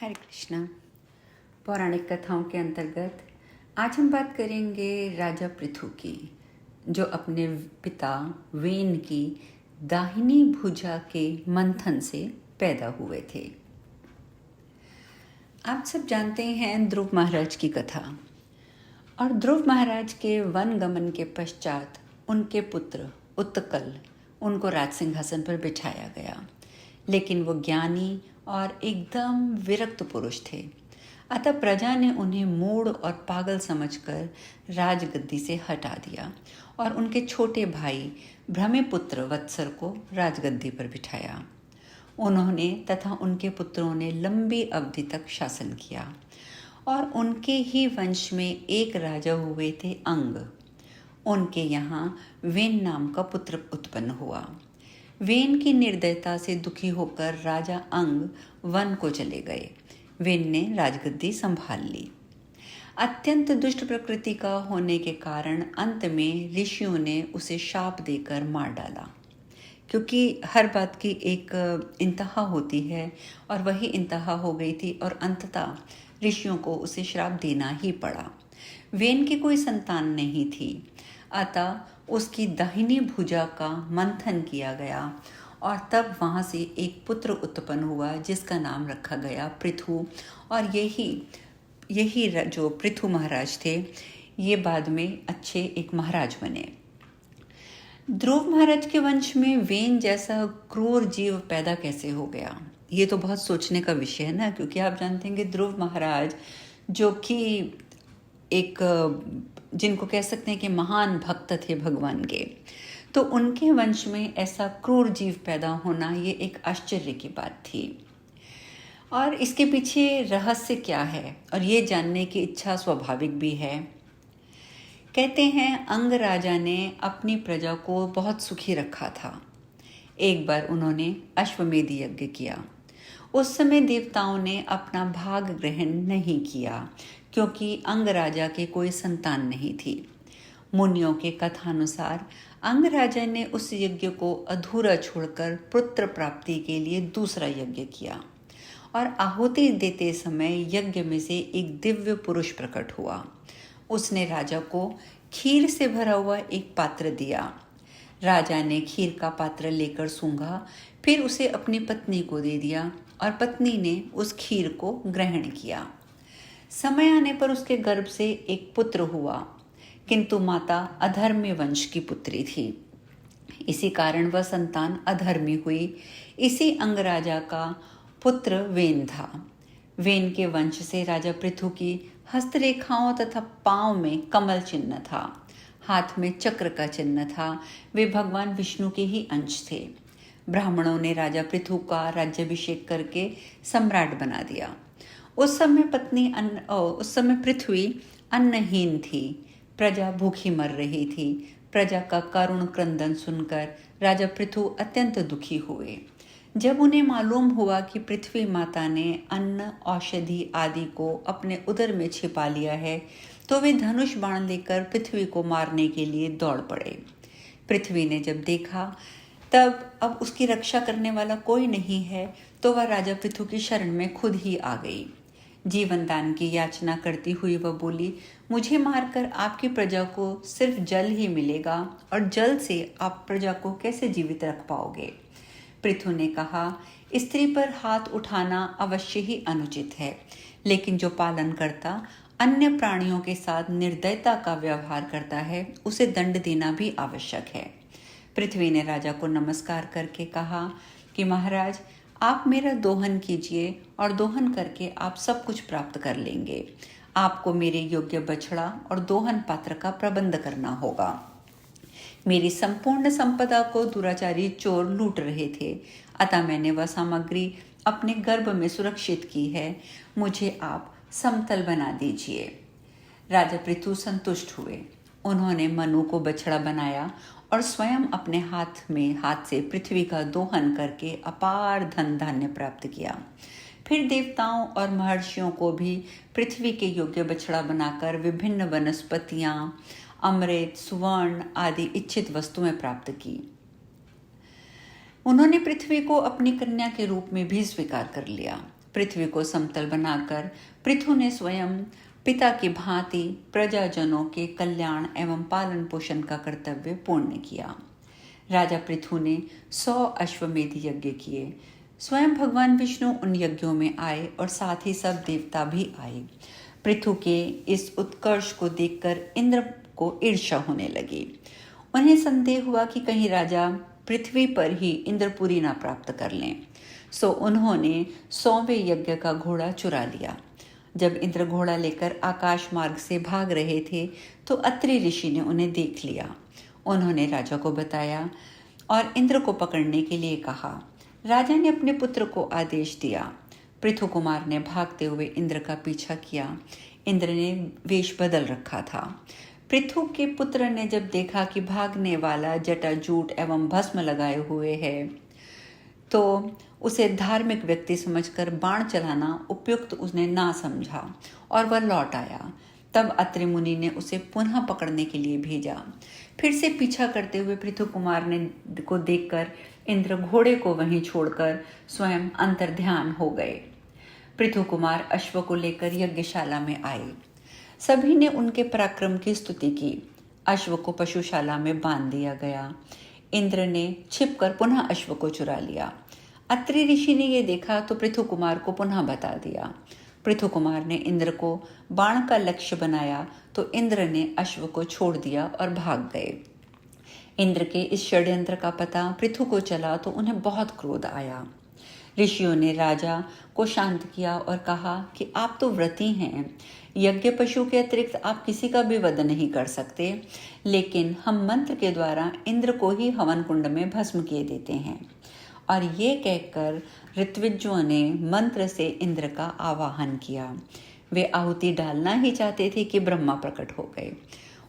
हरे कृष्णा। पौराणिक कथाओं के अंतर्गत आज हम बात करेंगे राजा पृथु की, जो अपने पिता वेन की दाहिनी भुजा के मंथन से पैदा हुए थे। आप सब जानते हैं ध्रुव महाराज की कथा। और ध्रुव महाराज के वन गमन के पश्चात उनके पुत्र उत्कल उनको राज सिंहासन पर बिठाया गया, लेकिन वो ज्ञानी और एकदम विरक्त पुरुष थे। अतः प्रजा ने उन्हें मूढ़ और पागल समझकर राजगद्दी से हटा दिया और उनके छोटे भाई भ्रमिपुत्र वत्सर को राजगद्दी पर बिठाया। उन्होंने तथा उनके पुत्रों ने लंबी अवधि तक शासन किया और उनके ही वंश में एक राजा हुए थे अंग। उनके यहाँ वेन नाम का पुत्र उत्पन्न हुआ। वेन की निर्दयता से दुखी होकर राजा अंग वन को चले गए। वेन ने राजगद्दी संभाल ली। अत्यंत दुष्ट प्रकृति का होने के कारण अंत में ऋषियों ने उसे शाप देकर मार डाला, क्योंकि हर बात की एक इंतहा होती है और वही इंतहा हो गई थी और अंततः ऋषियों को उसे श्राप देना ही पड़ा। वेन की कोई संतान नहीं थी, अतः उसकी दाहिनी भुजा का मंथन किया गया और तब वहाँ से एक पुत्र उत्पन्न हुआ जिसका नाम रखा गया पृथु। और यही जो पृथु महाराज थे, ये बाद में अच्छे एक महाराज बने। ध्रुव महाराज के वंश में वेन जैसा क्रूर जीव पैदा कैसे हो गया, ये तो बहुत सोचने का विषय है ना, क्योंकि आप जानते हैं कि ध्रुव महाराज जो कि एक जिनको कह सकते हैं कि महान भक्त थे भगवान के, तो उनके वंश में ऐसा क्रूर जीव पैदा होना ये एक आश्चर्य की बात थी। और इसके पीछे रहस्य क्या है और ये जानने की इच्छा स्वाभाविक भी है। कहते हैं अंग राजा ने अपनी प्रजा को बहुत सुखी रखा था। एक बार उन्होंने अश्वमेध यज्ञ किया। उस समय देवताओं ने अपना भाग ग्रहण नहीं किया, क्योंकि अंग राजा के कोई संतान नहीं थी। मुनियों के कथानुसार अंग राजा ने उस यज्ञ को अधूरा छोड़कर पुत्र प्राप्ति के लिए दूसरा यज्ञ किया और आहुति देते समय यज्ञ में से एक दिव्य पुरुष प्रकट हुआ। उसने राजा को खीर से भरा हुआ एक पात्र दिया। राजा ने खीर का पात्र लेकर सूंघा, फिर उसे अपनी पत्नी को दे दिया और पत्नी ने उस खीर को ग्रहण किया। समय आने पर उसके गर्भ से एक पुत्र हुआ, किंतु माता अधर्मी वंश की पुत्री थी। इसी कारण वह संतान अधर्मी हुई। इसी अंगराजा का पुत्र वेन था। वेन के वंश से राजा पृथु की हस्तरेखाओं तथा पांव में कमल चिन्ह था, हाथ में चक्र का चिन्ह था। वे भगवान विष्णु के ही अंश थे। ब्राह्मणों ने राजा पृथु का राज्याभिषेक करके सम्राट बना दिया। उस समय पृथ्वी अन्नहीन थी, प्रजा भूखी मर रही थी। प्रजा का करुण क्रंदन सुनकर राजा पृथु अत्यंत दुखी हुए। जब उन्हें मालूम हुआ कि पृथ्वी माता ने अन्न औषधि आदि को अपने उदर में छिपा लिया है, तो वे धनुष बाण लेकर पृथ्वी को मारने के लिए दौड़ पड़े। पृथ्वी ने जब देखा तब अब उसकी रक्षा करने वाला कोई नहीं है, तो वह राजा पृथु की शरण में खुद ही आ गई। जीवन दान की याचना करती हुई वह बोली, मुझे मारकर आपकी प्रजा को सिर्फ जल ही मिलेगा और जल से आप प्रजा को कैसे जीवित रख पाओगे। पृथु ने कहा, स्त्री पर हाथ उठाना अवश्य ही अनुचित है, लेकिन जो पालन करता अन्य प्राणियों के साथ निर्दयता का व्यवहार करता है, उसे दंड देना भी आवश्यक है। पृथ्वी ने राजा को नमस्कार करके कहा कि महाराज, आप मेरा दोहन कीजिए और दोहन करके आप सब कुछ प्राप्त कर लेंगे। आपको मेरे योग्य बछड़ा और दोहन पात्र का प्रबंध करना होगा। मेरी संपूर्ण संपदा को दुराचारी चोर लूट रहे थे, अतः मैंने वह सामग्री अपने गर्भ में सुरक्षित की है। मुझे आप समतल बना दीजिए। राजा पृथु संतुष्ट हुए। उन्होंने मनु को बछड़ा बनाया और स्वयं अपने हाथ से पृथ्वी का दोहन करके अपार धन धान्य प्राप्त किया। फिर देवताओं और महर्षियों को भी पृथ्वी के योग्य बछड़ा बनाकर विभिन्न वनस्पतियां, अमृत, सुवर्ण आदि इच्छित वस्तुएं प्राप्त की। उन्होंने पृथ्वी को अपनी कन्या के रूप में भी स्वीकार कर लिया। पृथ्वी को समतल बनाकर पृथु ने स्वयं पिता की भांति प्रजाजनों के कल्याण एवं पालन पोषण का कर्तव्य पूर्ण किया। राजा पृथु ने 100 अश्वमेध यज्ञ किए। स्वयं भगवान विष्णु उन यज्ञों में आए और साथ ही सब देवता भी आए। पृथु के इस उत्कर्ष को देखकर इंद्र को ईर्ष्या होने लगी। उन्हें संदेह हुआ कि कहीं राजा पृथ्वी पर ही इंद्रपुरी ना प्राप्त कर लें, सो उन्होंने 100वें यज्ञ का घोड़ा चुरा लिया। जब इंद्र घोड़ा लेकर आकाश मार्ग से भाग रहे थे तो अत्रि ऋषि ने उन्हें देख लिया। उन्होंने राजा को बताया और इंद्र को पकड़ने के लिए कहा। राजा ने अपने पुत्र को आदेश दिया। पृथु कुमार ने भागते हुए इंद्र का पीछा किया। इंद्र ने वेश बदल रखा था। पृथु के पुत्र ने जब देखा कि भागने वाला जटाजूट एवं भस्म लगाए हुए है तो उसे धार्मिक व्यक्ति समझकर बाण चलाना उपयुक्त उसने ना समझा और वह लौट आया। तब अत्रि मुनि ने उसे पुनः पकड़ने के लिए भेजा। फिर से पीछा करते हुए पृथु कुमार ने को देखकर इंद्र घोड़े को वहीं छोड़कर स्वयं अंतर्ध्यान हो गए। पृथु कुमार अश्व को लेकर यज्ञशाला में आए। सभी ने उनके पराक्रम की स्तुति की। अश्व को पशुशाला में बांध दिया गया। इंद्र ने छिपकर पुनः अश्व को चुरा लिया। अत्रि ऋषि ने यह देखा तो पृथु कुमार को पुनः बता दिया। पृथु कुमार ने इंद्र को बाण का लक्ष्य बनाया तो इंद्र ने अश्व को छोड़ दिया और भाग गए। इंद्र के इस षड्यंत्र का पता पृथु को चला तो उन्हें बहुत क्रोध आया। ऋषियों ने राजा को शांत किया और कहा कि आप तो व्रती हैं, यज्ञ पशु के अतिरिक्त आप किसी का भी वध नहीं कर सकते, लेकिन हम मंत्र के द्वारा इंद्र को ही हवन कुंड में भस्म किए देते हैं। और ये कहकर ऋत्विजों ने मंत्र से इंद्र का आवाहन किया। वे आहुति डालना ही चाहते थे कि ब्रह्मा प्रकट हो गए।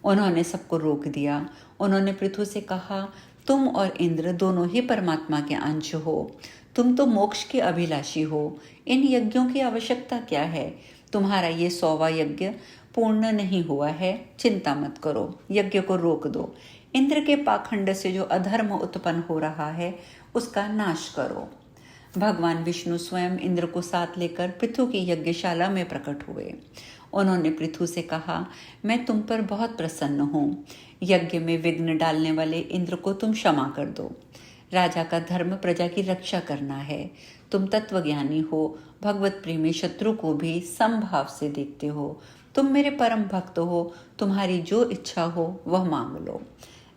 उन्होंने सबको रोक दिया। उन्होंने पृथु से कहा, तुम और इंद्र दोनों ही परमात्मा के अंश हो। तुम तो मोक्ष के अभिलाषी हो। इन यज्ञों की आवश्यकता क्या है? तुम्हारा ये 100वां यज्ञ पूर्ण नहीं हुआ है। चिंता मत करो, यज्ञ को रोक दो। इंद्र के पाखंड से जो अधर्म उत्पन्न हो रहा है उसका नाश करो। भगवान विष्णु स्वयं इंद्र को साथ लेकर पृथु की यज्ञशाला में प्रकट हुए। उन्होंने पृथु से कहा, मैं तुम पर बहुत प्रसन्न हूँ। यज्ञ में विघ्न डालने वाले इंद्र को तुम क्षमा कर दो। राजा का धर्म प्रजा की रक्षा करना है। तुम तत्वज्ञानी हो, भगवत प्रेमी, शत्रु को भी समभाव से देखते हो। तुम मेरे परम भक्त हो, तुम्हारी जो इच्छा हो वह मांग लो।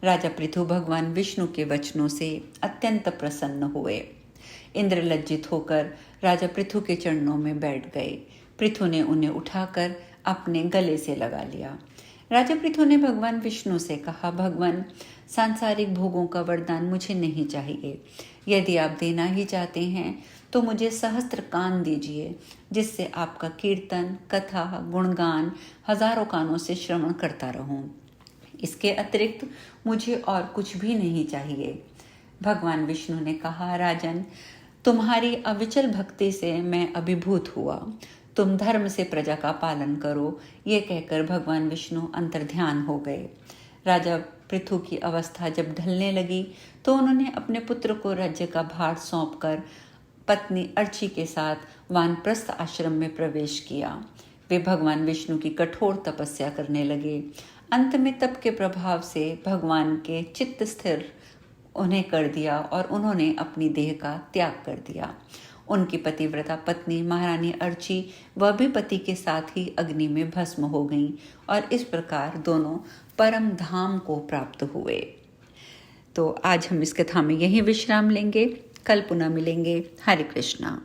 राजा पृथु भगवान विष्णु के वचनों से अत्यंत प्रसन्न हुए। इंद्र लज्जित होकर राजा पृथु के चरणों में बैठ गए। पृथु ने उन्हें उठाकर अपने गले से लगा लिया। राजा पृथु ने भगवान विष्णु से कहा, भगवान, सांसारिक भोगों का वरदान मुझे नहीं चाहिए। यदि आप देना ही चाहते हैं तो मुझे सहस्त्र कान दीजिए, जिससे आपका कीर्तन, कथा, गुणगान हजारों कानों से श्रवण करता रहूं। इसके अतिरिक्त मुझे और कुछ भी नहीं चाहिए। भगवान विष्णु ने कहा, राजन, तुम्हारी अविचल भक्ति से मैं अभिभूत हुआ। तुम धर्म से प्रजा का पालन करो। ये कहकर भगवान विष्णु अंतर्ध्यान हो गए। राजा पृथु की अवस्था जब ढलने लगी तो उन्होंने अपने पुत्र को राज्य का भार सौंपकर पत्नी अर्ची के साथ वानप्रस्थ आश्रम में प्रवेश किया। वे भगवान विष्णु की कठोर तपस्या करने लगे। अंत में तप के प्रभाव से भगवान के चित्त स्थिर उन्हें कर दिया और उन्होंने अपनी देह का त्याग कर दिया। उनकी पतिव्रता पत्नी महारानी अर्ची वह भी पति के साथ ही अग्नि में भस्म हो गईं और इस प्रकार दोनों परम धाम को प्राप्त हुए। तो आज हम इस कथा में यहीं विश्राम लेंगे। कल पुनः मिलेंगे। हरे कृष्णा।